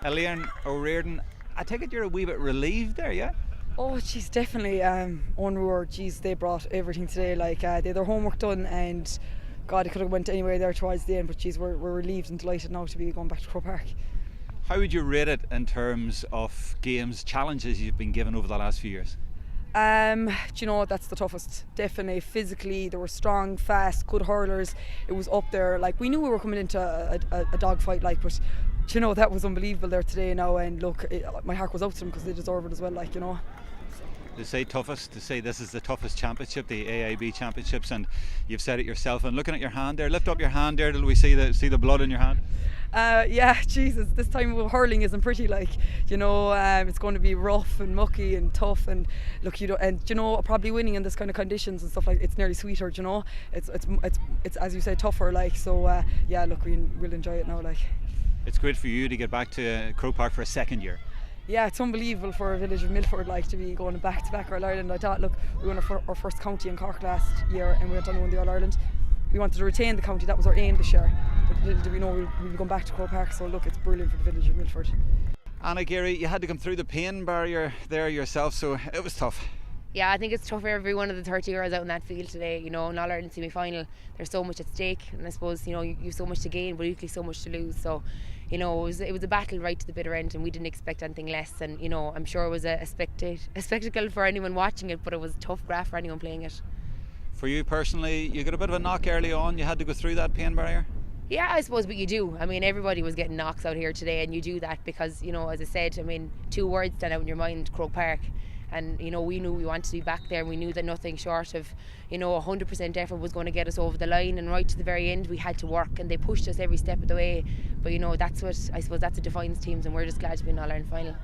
Elaine O'Riordan, I take it you're a wee bit relieved there, yeah? Oh, geez, definitely. Eoghan Rua, geez, they brought everything today. Like they had their homework done, and God, it could have went anywhere there towards the end. But geez, we're relieved and delighted now to be going back to Croke Park. How would you rate it in terms of games, challenges you've been given over the last few years? Do you know what? That's the toughest. Definitely physically, they were strong, fast, good hurlers. It was up there. Like we knew we were coming into a dogfight, like, but do you know that was unbelievable there today now. And look, my heart goes out to them because they deserve it as well. Like, you know. To say toughest, to say this is the toughest championship, the AIB championships, and you've said it yourself. And looking at your hand there, lift up your hand there till we see the blood in your hand. Yeah, Jesus, this time hurling isn't pretty. Like, you know, it's going to be rough and mucky and tough. And look, probably winning in this kind of conditions and stuff like it's nearly sweeter. You know, it's as you say tougher. Like, so yeah, look, we'll enjoy it now. Like, it's great for you to get back to Croke Park for a second year. Yeah, it's unbelievable for a village of Milford, like, to be going back to back All Ireland. I thought, look, we won our first county in Cork last year, and we went on to win the All Ireland. We wanted to retain the county, that was our aim this year. But little did we know we'd be going back to Croke Park, so look, it's brilliant for the village of Milford. Anna, Geary, you had to come through the pain barrier there yourself, so it was tough. Yeah, I think it's tough for every one of the 30 girls out in that field today. You know, in All Ireland semi-final, there's so much at stake, and I suppose, you know, you've so much to gain, but equally so much to lose. So, you know, it was a battle right to the bitter end, and we didn't expect anything less. And, you know, I'm sure it was a spectacle for anyone watching it, but it was a tough graph for anyone playing it. For you personally, you got a bit of a knock early on. You had to go through that pain barrier. Yeah, I suppose, but you do. I mean, everybody was getting knocks out here today, and you do that because, you know, as I said, I mean, two words stand out in your mind: Croke Park. And, you know, we knew we wanted to be back there, and we knew that nothing short of, you know, 100% effort was going to get us over the line. And right to the very end, we had to work, and they pushed us every step of the way. But, you know, that's what I suppose that's what defines teams, and we're just glad to be in All Ireland final.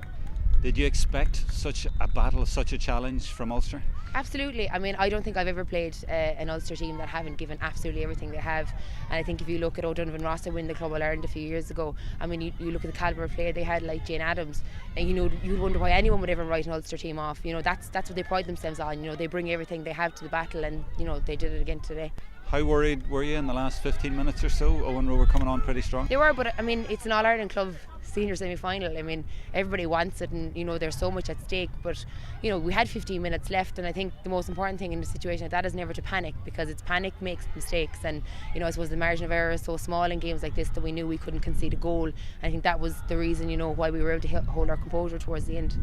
Did you expect such a battle, such a challenge from Ulster? Absolutely. I mean, I don't think I've ever played an Ulster team that haven't given absolutely everything they have. And I think if you look at Donaghmore-Ashbourne winning the Club All Ireland a few years ago, I mean, you look at the calibre of player they had, like Jane Adams, and, you know, you'd wonder why anyone would ever write an Ulster team off. You know, that's what they pride themselves on. You know, they bring everything they have to the battle, and, you know, they did it again today. How worried were you in the last 15 minutes or so? Eoghan Rua were coming on pretty strong. They were, but I mean, it's an All Ireland club senior semi-final. I mean, everybody wants it, and, you know, there's so much at stake. But, you know, we had 15 minutes left, and I think the most important thing in a situation like that is never to panic, because it's panic makes mistakes. And, you know, I suppose the margin of error is so small in games like this that we knew we couldn't concede a goal. And I think that was the reason, you know, why we were able to hold our composure towards the end.